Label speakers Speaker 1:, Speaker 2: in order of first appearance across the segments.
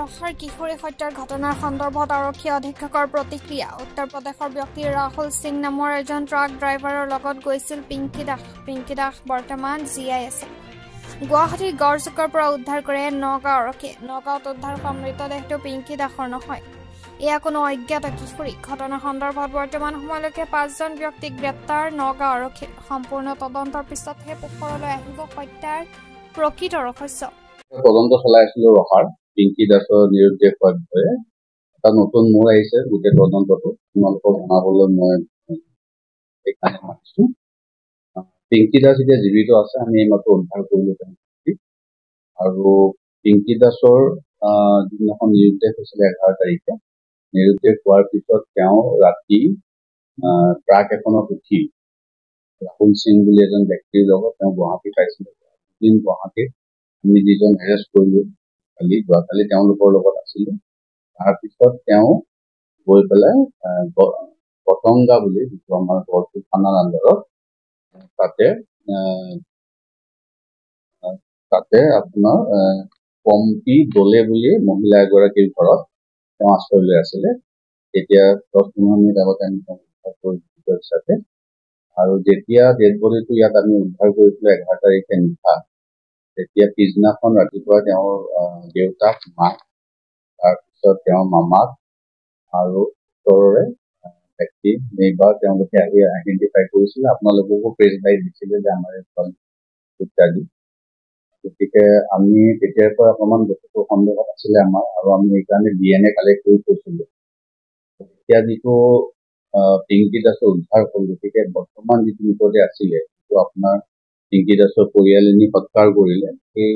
Speaker 1: ৰসাৰ কিশোৰী হত্যাৰ ঘটনাৰ সন্দৰ্ভত আৰক্ষী অধীক্ষকৰ প্ৰতিক্ৰিয়া। উত্তৰ প্ৰদেশৰ ব্যক্তি ৰাহুল সিং নামৰ এজন ট্ৰাক ড্ৰাইভাৰৰ লগত গৈছিল পিংকি দাস। পিংকি দাস বৰ্তমান জীয়াই আছে। গুৱাহাটীৰ গড়চুকৰ পৰা উদ্ধাৰ কৰে নগাঁও আৰক্ষীয়ে। নগাঁৱত উদ্ধাৰ হোৱা মৃতদেহটো পিংকি দাসৰ নহয়, এয়া কোনো অজ্ঞাত কিশোৰী। ঘটনা সন্দৰ্ভত বৰ্তমান সময়লৈকে 5জন ব্যক্তিক গ্ৰেপ্তাৰ নগাঁও আৰক্ষীৰ। সম্পূৰ্ণ তদন্তৰ পিছতহে পোহৰলৈ আহিব হত্যাৰ প্ৰকৃত ৰহস্য।
Speaker 2: তদন্ত চলাই আছিলো ৰহাৰ পিংকি দাসৰ নিৰুদ্দেশ হোৱাৰ বিষয়ে এটা নতুন মোৰ আহিছে। গোটেই তদন্তটো তোমালোকক জনাবলৈ মই এইকাৰণে মাতিছো। পিংকি দাস এতিয়া জীৱিত আছে, আমি এইমাত্ৰ উদ্ধাৰ কৰিলো আৰু পিংকি দাসৰ যিদিনাখন নিৰুদ্দেশ হৈছিলে 11 তাৰিখে, নিৰুদ্দেশ হোৱাৰ পিছত তেওঁ ৰাতি ট্ৰাক এখনত উঠি ৰাহুল সিং বুলি এজন ব্যক্তিৰ লগত তেওঁ গুৱাহাটী পাইছিলে। এদিন গুৱাহাটীত আমি যিজন এৰেষ্ট কৰিলো যোৱাকালি তেওঁলোকৰ লগত আছিলো। তাৰপিছত তেওঁ গৈ পেলাই পতংগা বুলি যিটো আমাৰ গড়চুক থানাৰ আণ্ডাৰত তাতে আপোনাৰ পম্পী দলে বুলি মহিলা এগৰাকীৰ ঘৰত তেওঁ আশ্ৰয় লৈ আছিলে। এতিয়া 10-15 মিনিট আগতে আমি উদ্ধাৰ হিচাপে আৰু যেতিয়া ডেড বডিটো ইয়াত আমি উদ্ধাৰ কৰিছিলো 11 তাৰিখে নিশা, তেতিয়া পিছদিনাখন ৰাতিপুৱা তেওঁৰ দেউতাক, মাক, তাৰপিছত তেওঁৰ মামাক আৰু ওচৰৰে ব্যক্তি নেইবাৰ তেওঁলোকে আহি আইডেণ্টিফাই কৰিছিলে। আপোনালোককো প্ৰেছ বাইট দিছিলে যে আমাৰ এইখন ইত্যাদি। গতিকে আমি তেতিয়াৰ পৰা অকণমান বস্তুটো সন্দেহত আছিলে আমাৰ, আৰু আমি সেইকাৰণে DNA কালেক্ট কৰি থৈছিলো। এতিয়া যিটো পিংকি দাসৰ উদ্ধাৰ হ'ল, গতিকে বৰ্তমান যিটো মৃতদেহ আছিলে, যিটো আপোনাৰ পিংকি দাসৰ পৰিয়ালে নি সৎকাৰ কৰিলে, সেই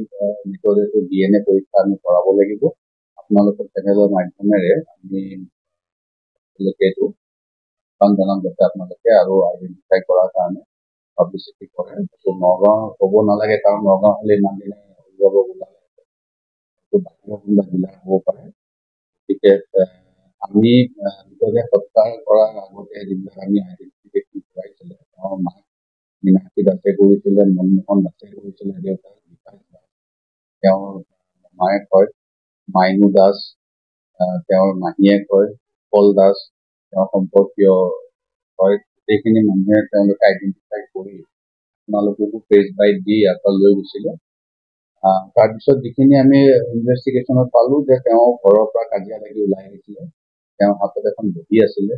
Speaker 2: মৃতদেহটো DNA পৰীক্ষা আমি কৰাব লাগিব। আপোনালোকৰ চেনেলৰ মাধ্যমেৰে আমি এইটো জনাম যাতে আপোনালোকে আৰু আইডেণ্টিফাই কৰাৰ কাৰণে পাব্লিচিটি কৰে। নগাঁও ক'ব নালাগে, কাৰণ নগাঁও হ'লে ইমান দিনে উলিয়াব ওলালে বাহিৰৰ কোনোবা জিলা হ'ব পাৰে। গতিকে আমি মৃতদেহ সৎকাৰ কৰাৰ আগতে যিবিলাক আমি আইডেণ্টিফিকেশ্যন কৰাইছিলে, তেওঁৰ মাক মীনাক্ষী দাসে কৰিছিলে, মনমোহন দাসে কৰিছিলে, দেউতাক বিকাশ দাস, তেওঁৰ মায়ে কয় মাইনু দাস, তেওঁৰ মাহীয়ে কয় পল দাস, তেওঁৰ সম্পৰ্কীয় হয়। গোটেইখিনি মানুহে তেওঁলোকে আইডেণ্টিফাই কৰি আপোনালোককো প্ৰেছ বাইট দি ইয়াৰ পৰা লৈ গৈছিলে। তাৰপিছত যিখিনি আমি ইনভেষ্টিগেশ্যনত পালো যে তেওঁ ঘৰৰ পৰা কাজিয়া লাগি ওলাই আহিছিলে। তেওঁৰ হাতত এখন বহী আছিলে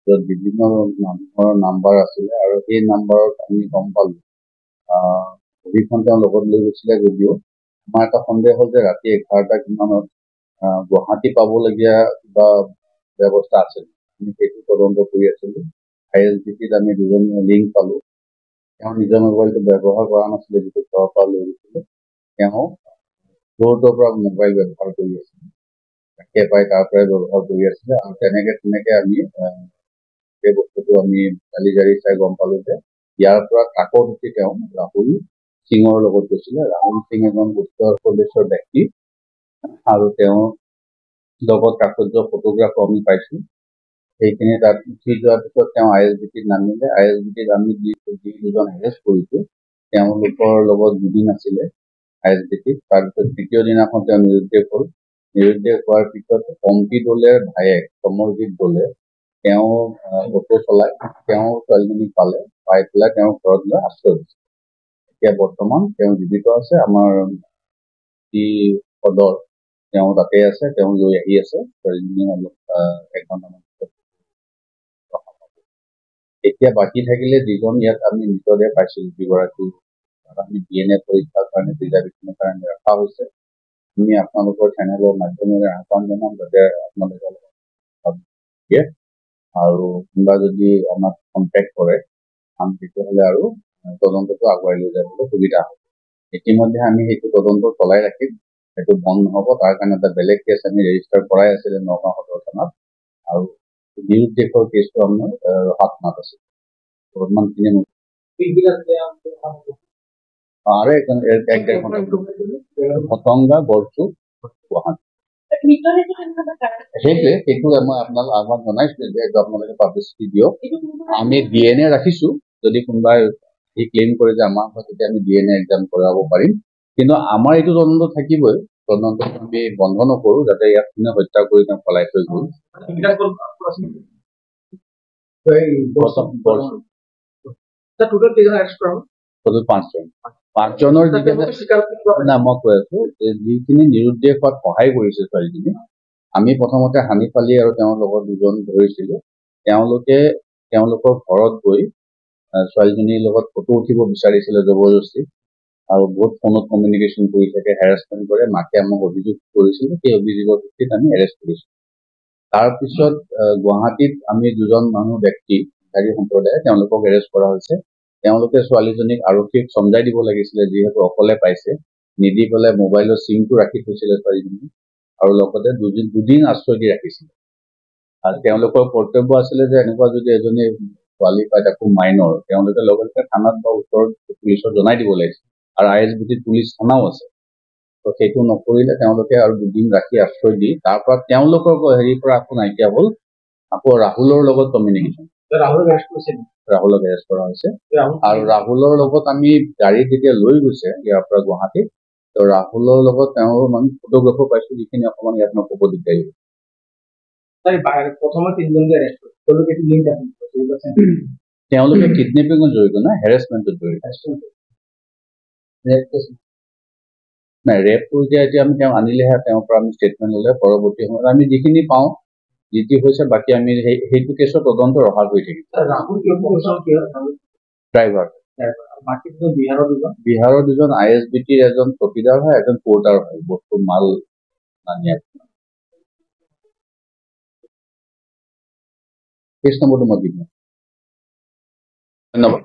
Speaker 2: য'ত বিভিন্ন মানুহৰ নাম্বাৰ আছিলে, আৰু সেই নাম্বাৰত আমি গম পালো বহীখন তেওঁ লগত লৈ গৈছিলে। যদিও আমাৰ এটা সন্দেহ হ'ল যে ৰাতি 11টা কিমানত গুৱাহাটী পাবলগীয়া কিবা ব্যৱস্থা আছিল। আমি সেইটো তদন্ত কৰি আছিলো। ISBTত আমি 2জন লিংক পালো। তেওঁ নিজৰ মোবাইলটো ব্যৱহাৰ কৰা নাছিলে, যিটো ঘৰৰ পৰা লৈ গৈছিলে। তেওঁ য'ৰ পৰা মোবাইল ব্যৱহাৰ কৰি আছিলে, তাকে পাই তাৰ পৰাই ব্যৱহাৰ কৰি আছিলে। আৰু তেনেকে আমি সেই বস্তুটো আমি জালি চাই গম পালো যে ইয়াৰ পৰা ট্ৰাকত উঠি তেওঁ ৰাহুল সিঙৰ লগত গৈছিলে। ৰাহুল সিং এজন উত্তৰ প্ৰদেশৰ ব্যক্তি, আৰু তেওঁৰ লগত কাকত ফটোগ্ৰাফো আমি পাইছো। সেইখিনি তাত উঠি যোৱাৰ পিছত তেওঁ ISBTত নামিলে। ISBTত আমি যি 2জন এৰেষ্ট কৰিছো, তেওঁলোকৰ লগত দুদিন আছিলে ISBTত। তাৰপিছত দ্বিতীয় দিনাখন তেওঁ নিৰুদ্দেশ হ'ল। নিৰুদ্দেশ হোৱাৰ পিছত পম্পী দলেৰ ভায়েক সমৰজিৎ দলে তেওঁ অটো চলাই তেওঁ ছোৱালীজনীক পাই পেলাই তেওঁৰ ঘৰত লৈ আশ্ৰয় দিছে। এতিয়া বৰ্তমান তেওঁ জীৱিত আছে। আমাৰ সদৰ তেওঁ তাতে আছে, তেওঁ লৈ আহি আছে ছোৱালীজনী অলপ 1 ঘণ্টামান পিছত। এতিয়া বাকী থাকিলে যিজন ইয়াত আমি মৃতদেহ পাইছিলো, যিগৰাকী আমি DNA পৰীক্ষাৰ কাৰণে প্ৰিজাৰ্ভেশ্যনৰ কাৰণে ৰখা হৈছে। আমি আপোনালোকৰ চেনেলৰ মাধ্যমেৰে আহ্বান জনাম যাতে আপোনালোকে দিয়ে, আৰু কোনোবা যদি আমাক কণ্টেক্ট কৰে আমি তেতিয়াহ'লে আৰু তদন্তটো আগুৱাই লৈ যাবলৈ সুবিধা হ'ব। ইতিমধ্যে আমি সেইটো তদন্ত চলাই ৰাখিম, সেইটো বন্ধ নহ'ব। তাৰ কাৰণে এটা বেলেগ কেছ আমি ৰেজিষ্টাৰ কৰাই আছিলে নগাঁও সদৰ থানাত, আৰু নিৰুদ্দেশৰ কেছটো আমাৰ ৰহা থানাত আছে। বৰ্তমানখিনি আৰু 1-1.5 ঘণ্টা পতংগা গড়চুক গুৱাহাটী। সেইটো মই আপোনাক আহ্বান জনাইছিলো যে এইটো আপোনালোকে পাব্লিচিটি দিয়ক। আমি DNA ৰাখিছো, যদি কোনোবাই ক্লেইম কৰে যে আমাৰ হয়, তেতিয়া আমি DNA এক্সাম কৰাব পাৰিম। কিন্তু আমাৰ এইটো তদন্ত থাকিবই তদন্ত আমি বন্ধ নকৰোঁ, যাতে ইয়াত কোনে হত্যা কৰি তেওঁ পলাই থৈ গ'ল। টোটেল 5জন। 5জনৰ না মই কৈ আছো যিখিনি নিৰুদ্দেশ হোৱাত সহায় কৰিছে ছোৱালীজনী, আমি প্ৰথমতে হানিফ আলী আৰু তেওঁৰ লগত 2জন ধৰিছিলো। তেওঁলোকৰ ঘৰত গৈ ছোৱালীজনীৰ লগত ফটো উঠিব বিচাৰিছিলে জবৰদস্তি, আৰু বহুত ফোনত কমিউনিকেশ্যন কৰি থাকে, হেৰাছমেণ্ট কৰে। মাকে আমাক অভিযোগ কৰিছিলে, সেই অভিযোগৰ ভিত্তিত আমি এৰেষ্ট কৰিছো। তাৰপিছত গুৱাহাটীত আমি 2জন ব্যক্তি বিহাৰী সম্প্ৰদায়ে তেওঁলোকক এৰেষ্ট কৰা হৈছে। তেওঁলোকে ছোৱালীজনীক আৰক্ষীক চমজাই দিব লাগিছিলে, যিহেতু অকলে পাইছে, নিদি পেলাই মোবাইলৰ চিমটো ৰাখি থৈছিলে ছোৱালীজনী, আৰু লগতে 2দিন আশ্ৰয় দি ৰাখিছিলে। আৰু তেওঁলোকৰ কৰ্তব্য আছিলে যে এনেকুৱা যদি এজনী ছোৱালী পায়, তাকো মাইনৰ, তেওঁলোকে লগে লগে থানাত বা ওচৰত পুলিচক জনাই দিব লাগিছিল। আৰু ISBTত পুলিচ থানাও আছে। তো সেইটো নকৰিলে তেওঁলোকে আৰু 2দিন ৰাখি আশ্ৰয় দি তাৰ পৰা তেওঁলোকৰ হেৰিৰ পৰা আকৌ নাইকিয়া হ'ল। আকৌ ৰাহুলৰ লগত কমিউনিকেশ্যন, ৰাহুলক এৰেষ্ট কৰা হৈছে। আৰু ৰাহুলৰ লগত আমি গাড়ীত যেতিয়া লৈ গৈছে ইয়াৰ পৰা গুৱাহাটীত, তো ৰাহুলৰ লগত তেওঁৰ মানে ফটোগ্ৰাফাৰ পাইছো, যিখিনি অকণমান ইয়াত নক'ব দিগদাৰী। তেওঁলোকে কিডনেপিঙত জড়িত নাই, হেৰেছমেণ্টত জড়িত। নাই, ৰেপটো এতিয়া আমি তেওঁ আনিলেহে তেওঁৰ পৰা আমি ষ্টেটমেণ্ট ল'লে পৰৱৰ্তী সময়ত আমি যিখিনি পাওঁ, যি যি হৈছে, বাকী আমি সেইটো কেছৰ তদন্ত ৰখা কৰি থাকিম। ড্ৰাইভাৰ বিহাৰৰ 2জন ISBTৰ এজন চকীদাৰ হয়, এজন পৰ্টাৰ হয়, বস্তু মাল নিয়াত। কেছ নম্বৰটো মই দিম। ধন্যবাদ।